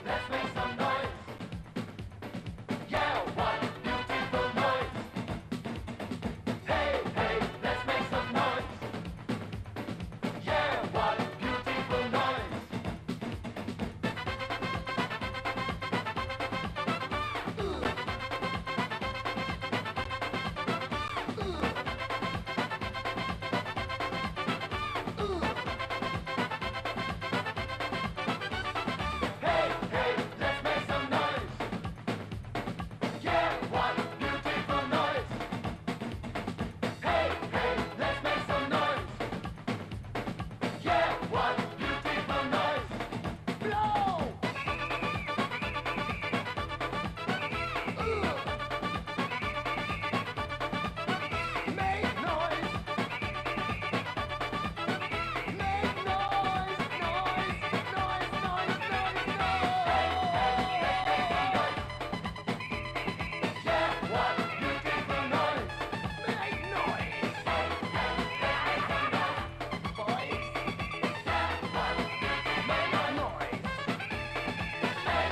Let's make some noise. Yeah, what beautiful noise. Hey, hey, let's make some noise. Yeah, what beautiful noise. Hey, hey, let's make some noise. Yeah, what beautiful noise. Hey, hey, let's make some noise. Yeah, what beautiful noise. Blow! Make noise. Make noise, noise, noise, noise, noise, noise. Yeah, what beautiful noise. Make noise. Boys. Yeah, what make a noise. Make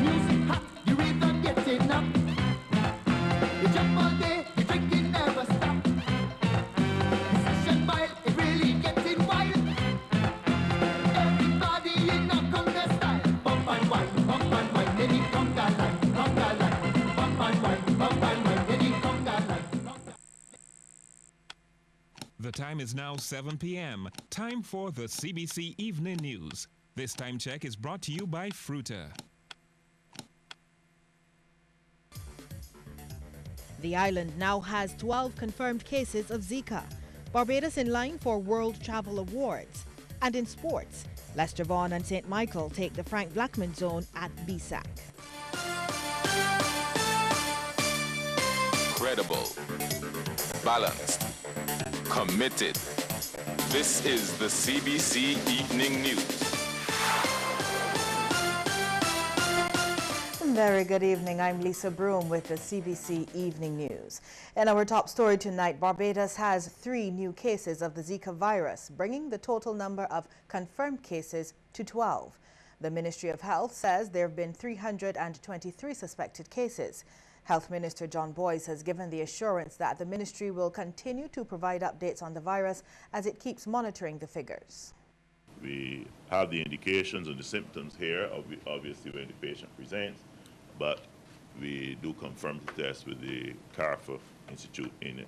music hot, you rhythm getting up. You jump all day, you drinking never stop. The session wild, it really getting wild. Everybody in a conga style. Bump and wine, then it conga line, conga line. Bump and wine, then it conga line. The time is now 7 p.m. Time for the CBC Evening News. This time check is brought to you by Fruta. The island now has 12 confirmed cases of Zika. Barbados in line for World Travel Awards. And in sports, Leicester Vaughan and St. Michael take the Frank Blackman zone at BSAC. Credible, balanced, committed. This is the CBC Evening News. Very good evening. I'm Lisa Broom with the CBC Evening News. In our top story tonight, Barbados has 3 new cases of the Zika virus, bringing the total number of confirmed cases to 12. The Ministry of Health says there have been 323 suspected cases. Health Minister John Boyce has given the assurance that the ministry will continue to provide updates on the virus as it keeps monitoring the figures. We have the indications and the symptoms here, obviously when the patient presents, but we do confirm the test with the CARFA Institute in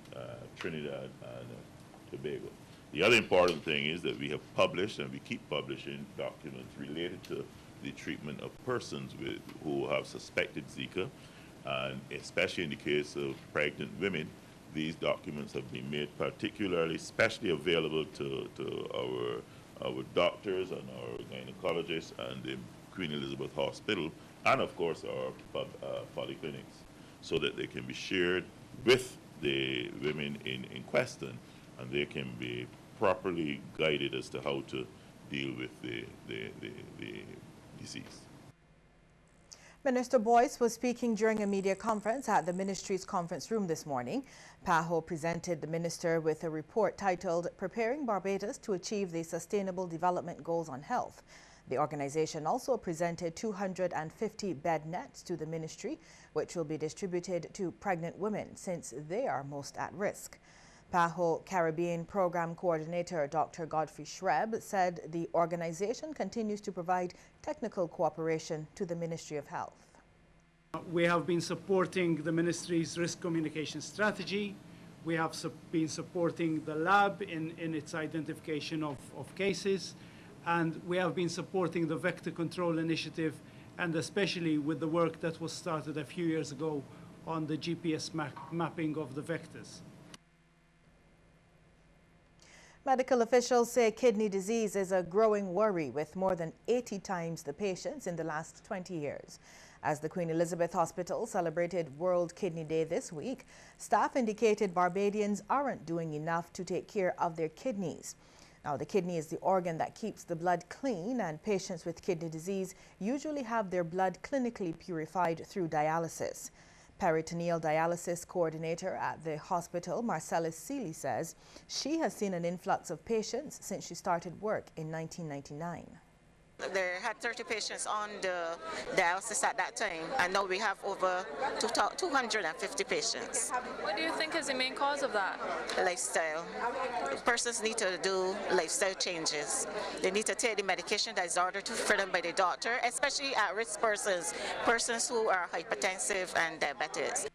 Trinidad and Tobago. The other important thing is that we have published and we keep publishing documents related to the treatment of persons who have suspected Zika, and especially in the case of pregnant women, these documents have been made particularly, especially available to our doctors and our gynecologists and the Queen Elizabeth Hospital, and of course our polyclinics, so that they can be shared with the women in question, and they can be properly guided as to how to deal with the disease. Minister Boyce was speaking during a media conference at the ministry's conference room this morning. PAHO presented the minister with a report titled Preparing Barbados to Achieve the Sustainable Development Goals on Health. The organization also presented 250 bed nets to the ministry, which will be distributed to pregnant women since they are most at risk. PAHO Caribbean Program Coordinator Dr. Godfrey Shreb said the organization continues to provide technical cooperation to the Ministry of Health. We have been supporting the ministry's risk communication strategy. We have been supporting the lab in its identification of cases, and we have been supporting the vector control initiative, and especially with the work that was started a few years ago on the GPS mapping of the vectors. Medical officials say kidney disease is a growing worry, with more than 80 times the patients in the last 20 years. As the Queen Elizabeth Hospital celebrated World Kidney Day this week, staff indicated Barbadians aren't doing enough to take care of their kidneys. Now, the kidney is the organ that keeps the blood clean, and patients with kidney disease usually have their blood clinically purified through dialysis. Peritoneal dialysis coordinator at the hospital, Marcellus Seeley, says she has seen an influx of patients since she started work in 1999. They had 30 patients on the dialysis at that time, and now we have over 250 patients. What do you think is the main cause of that? Lifestyle. Persons need to do lifestyle changes. They need to take the medication that is ordered for them by the doctor, especially at-risk persons who are hypertensive and diabetics.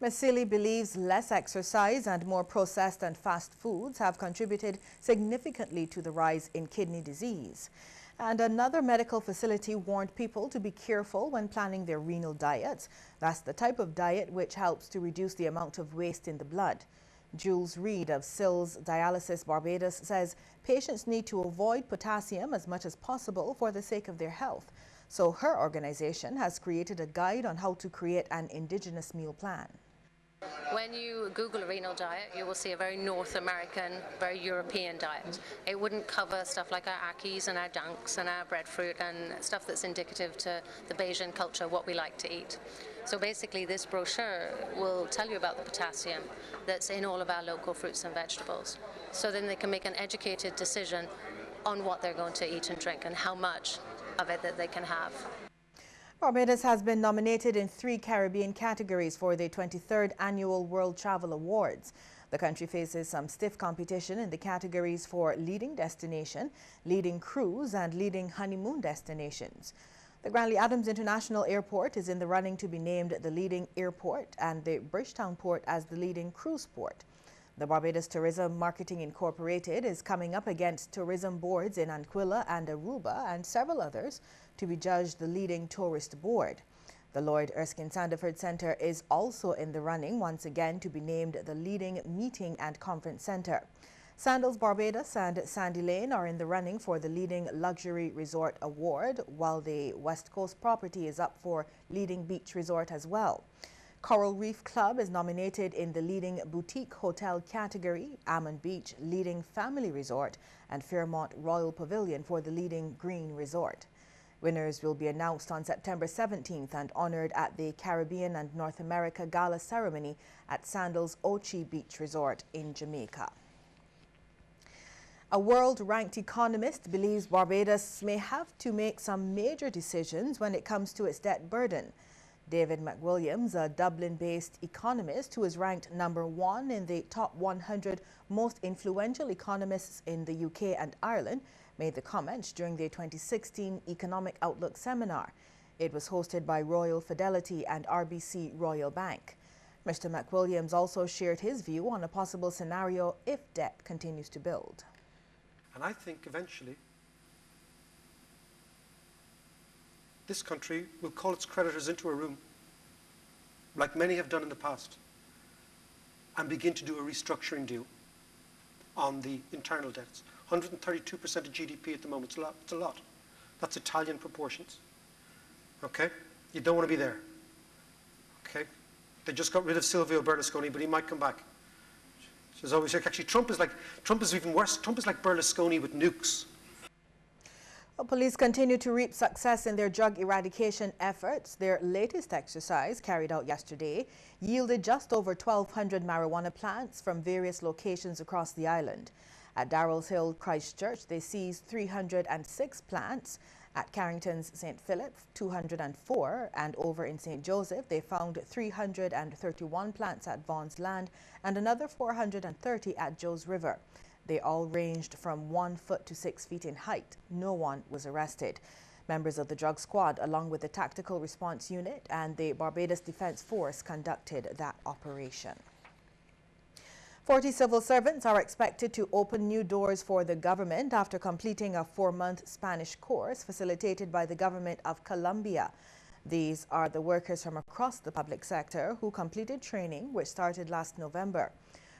Ms. Seeley believes less exercise and more processed and fast foods have contributed significantly to the rise in kidney disease. And another medical facility warned people to be careful when planning their renal diets. That's the type of diet which helps to reduce the amount of waste in the blood. Jules Reed of Sills Dialysis Barbados says patients need to avoid potassium as much as possible for the sake of their health. So her organization has created a guide on how to create an indigenous meal plan. When you Google a renal diet, you will see a very North American, very European diet. It wouldn't cover stuff like our akis and our dunks and our breadfruit and stuff that's indicative to the Bayesian culture, what we like to eat. So basically this brochure will tell you about the potassium that's in all of our local fruits and vegetables. So then they can make an educated decision on what they're going to eat and drink and how much of it that they can have. Barbados has been nominated in 3 Caribbean categories for the 23rd Annual World Travel Awards. The country faces some stiff competition in the categories for leading destination, leading cruise and leading honeymoon destinations. The Grantley Adams International Airport is in the running to be named the leading airport and the Bridgetown Port as the leading cruise port. The Barbados Tourism Marketing Incorporated is coming up against tourism boards in Anquilla and Aruba and several others to be judged the leading tourist board. The Lloyd Erskine Sandiford Centre is also in the running once again to be named the leading meeting and conference centre. Sandals Barbados and Sandy Lane are in the running for the leading luxury resort award, while the West Coast property is up for leading beach resort as well. Coral Reef Club is nominated in the leading boutique hotel category, Ammon Beach leading family resort, and Fairmont Royal Pavilion for the leading green resort. Winners will be announced on September 17th and honored at the Caribbean and North America Gala ceremony at Sandals Ochi Beach Resort in Jamaica. A world-ranked economist believes Barbados may have to make some major decisions when it comes to its debt burden. David McWilliams, a Dublin-based economist who is ranked #1 in the top 100 most influential economists in the UK and Ireland, made the comments during the 2016 Economic Outlook seminar. It was hosted by Royal Fidelity and RBC Royal Bank. Mr. McWilliams also shared his view on a possible scenario if debt continues to build. And I think eventually this country will call its creditors into a room, like many have done in the past, and begin to do a restructuring deal on the internal debts. 132% of GDP at the moment. It's a lot. That's Italian proportions. Okay? You don't want to be there. Okay? They just got rid of Silvio Berlusconi, but he might come back. There's always actually Trump is even worse. Trump is like Berlusconi with nukes. Well, police continue to reap success in their drug eradication efforts. Their latest exercise, carried out yesterday, yielded just over 1,200 marijuana plants from various locations across the island. At Darrell's Hill, Christchurch, they seized 306 plants. At Carrington's St. Philip, 204, and over in St. Joseph, they found 331 plants at Vaughan's Land and another 430 at Joe's River. They all ranged from 1 foot to 6 feet in height. No one was arrested. Members of the drug squad, along with the Tactical Response Unit and the Barbados Defence Force, conducted that operation. 40 civil servants are expected to open new doors for the government after completing a 4-month Spanish course facilitated by the government of Colombia. These are the workers from across the public sector who completed training, which started last November.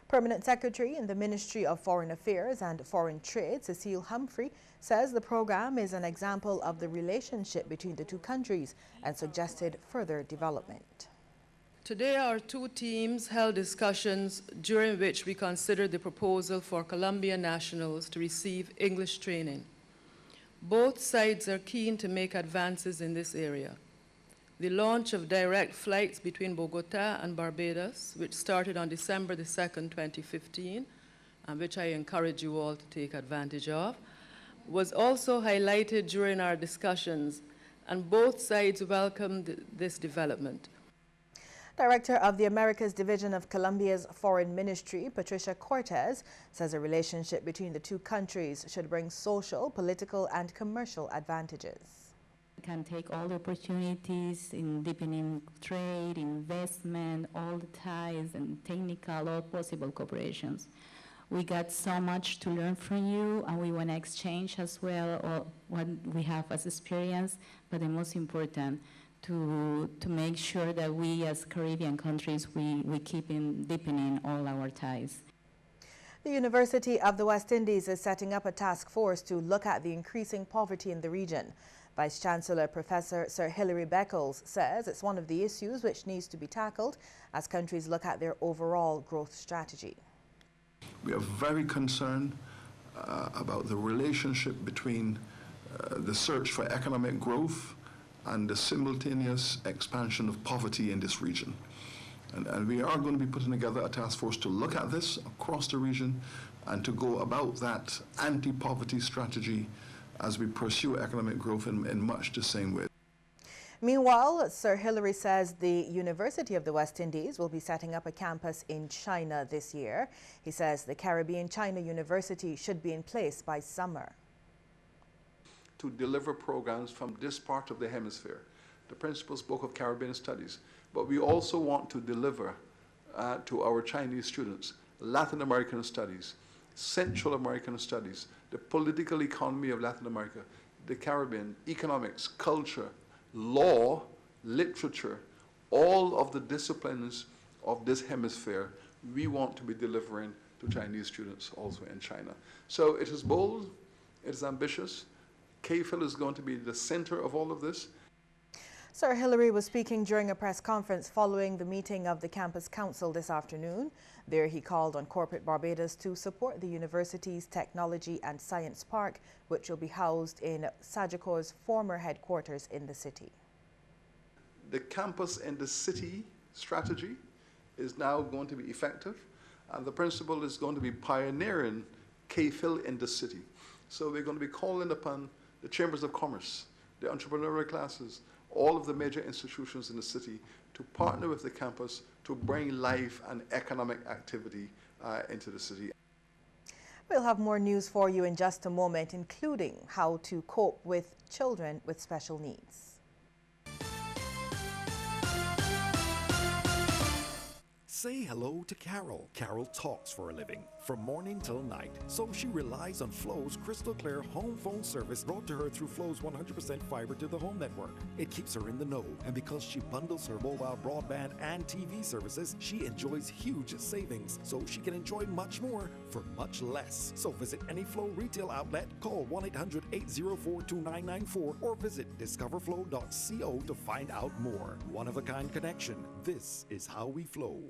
Permanent Secretary in the Ministry of Foreign Affairs and Foreign Trade, Cecile Humphrey, says the program is an example of the relationship between the two countries and suggested further development. Today, our two teams held discussions during which we considered the proposal for Colombian nationals to receive English training. Both sides are keen to make advances in this area. The launch of direct flights between Bogota and Barbados, which started on December the 2nd, 2015, and which I encourage you all to take advantage of, was also highlighted during our discussions, and both sides welcomed this development. Director of the Americas Division of Colombia's Foreign Ministry, Patricia Cortez, says a relationship between the two countries should bring social, political, and commercial advantages. We can take all the opportunities in deepening trade, investment, all the ties and technical, all possible cooperations. We got so much to learn from you, and we want to exchange as well all what we have as experience, but the most important, to make sure that we as Caribbean countries, we keep deepening all our ties. The University of the West Indies is setting up a task force to look at the increasing poverty in the region. Vice-Chancellor Professor Sir Hilary Beckles says it's one of the issues which needs to be tackled as countries look at their overall growth strategy. We are very concerned about the relationship between the search for economic growth and the simultaneous expansion of poverty in this region. And we are going to be putting together a task force to look at this across the region and to go about that anti-poverty strategy as we pursue economic growth in much the same way. Meanwhile, Sir Hilary says the University of the West Indies will be setting up a campus in China this year. He says the Caribbean China University should be in place by summer. To deliver programs from this part of the hemisphere. The principal spoke of Caribbean studies, but we also want to deliver to our Chinese students Latin American studies, Central American studies, the political economy of Latin America, the Caribbean, economics, culture, law, literature, all of the disciplines of this hemisphere we want to be delivering to Chinese students also in China. So it is bold, it is ambitious. KPhil is going to be the center of all of this. Sir Hilary was speaking during a press conference following the meeting of the Campus Council this afternoon. There he called on corporate Barbados to support the university's Technology and Science Park, which will be housed in Sagicor's former headquarters in the city. The campus in the city strategy is now going to be effective, and the principal is going to be pioneering KPhil in the city. So we're going to be calling upon the chambers of commerce, the entrepreneurial classes, all of the major institutions in the city to partner with the campus to bring life and economic activity into the city. We'll have more news for you in just a moment, including how to cope with children with special needs. Say hello to Carol. Carol talks for a living, from morning till night. So she relies on Flo's crystal clear home phone service brought to her through Flo's 100% fiber to the home network. It keeps her in the know, and because she bundles her mobile broadband and TV services, she enjoys huge savings, so she can enjoy much more for much less. So visit any Flo retail outlet, call 1-800-804-2994, or visit discoverflow.co to find out more. One-of-a-kind connection. This is how we flow.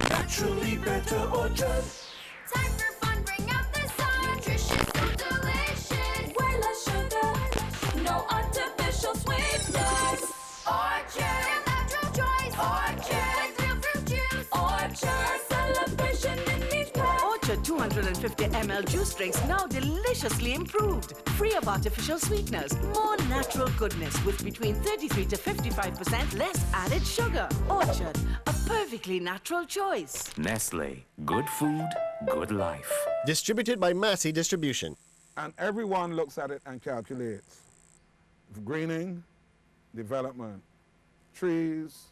Naturally better orchard. Time for fun, bring out the sun. Nutritious, so delicious. Way less sugar, no artificial sweeteners. Orchard, a natural choice. Orchard, with real fruit juice. Orchard, celebration in each cup. Orchard 250 ml juice drinks now deliciously improved. Free of artificial sweeteners. More natural goodness with between 33 to 55% less added sugar. Orchard, a perfectly natural choice. Nestle. Good food, good life. Distributed by Massey Distribution. And everyone looks at it and calculates. Greening, development, trees,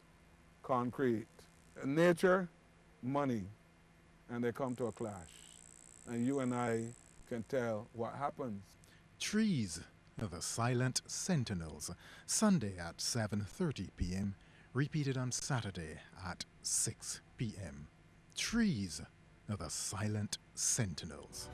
concrete, nature, money, and they come to a clash. And you and I can tell what happens. Trees, the silent sentinels, Sunday at 7:30 p.m., repeated on Saturday at 6 p.m. Trees, the silent sentinels.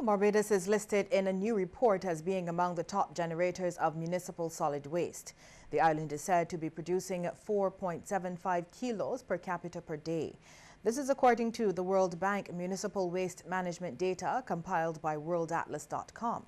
Barbados is listed in a new report as being among the top generators of municipal solid waste. The island is said to be producing 4.75 kilos per capita per day. This is according to the World Bank Municipal Waste Management data compiled by worldatlas.com.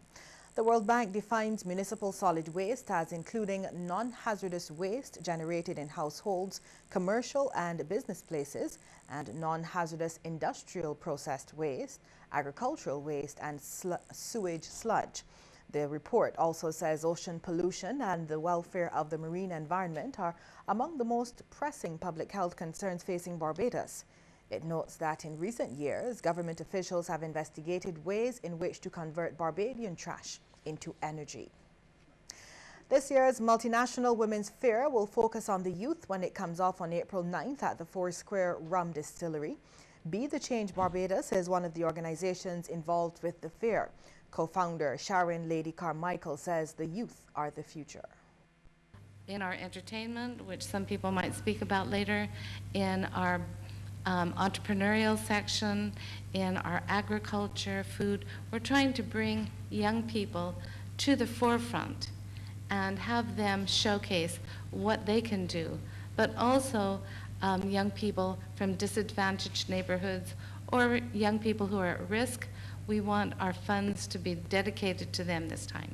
The World Bank defines municipal solid waste as including non-hazardous waste generated in households, commercial and business places, and non-hazardous industrial processed waste, agricultural waste, and sewage sludge. The report also says ocean pollution and the welfare of the marine environment are among the most pressing public health concerns facing Barbados. It notes that in recent years, government officials have investigated ways in which to convert Barbadian trash into energy. This year's Multinational Women's Fair will focus on the youth when it comes off on April 9th at the Four Square Rum Distillery. Be the Change Barbados is one of the organizations involved with the fair. Co-founder Sharon Lady Carmichael says the youth are the future. In our entertainment, which some people might speak about later, in our entrepreneurial section, in our agriculture, food, we're trying to bring young people to the forefront and have them showcase what they can do, but also young people from disadvantaged neighborhoods or young people who are at risk. We want our funds to be dedicated to them this time.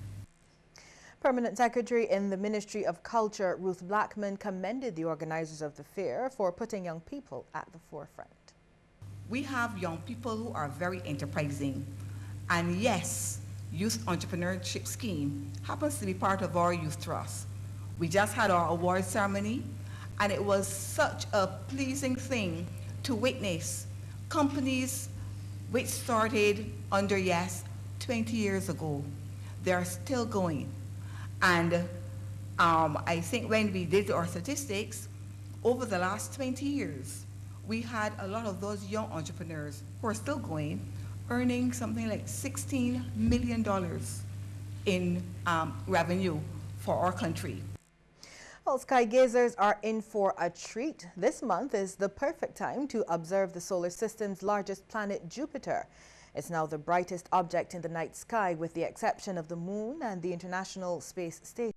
Permanent Secretary in the Ministry of Culture, Ruth Blackman, commended the organizers of the fair for putting young people at the forefront. We have young people who are very enterprising. And yes, Youth Entrepreneurship Scheme happens to be part of our Youth Trust. We just had our award ceremony, and it was such a pleasing thing to witness companies which started under YES 20 years ago. They're still going. And I think when we did our statistics, over the last 20 years, we had a lot of those young entrepreneurs who are still going, earning something like $16 million in revenue for our country. Well, sky gazers are in for a treat. This month is the perfect time to observe the solar system's largest planet, Jupiter. It's now the brightest object in the night sky, with the exception of the Moon and the International Space Station.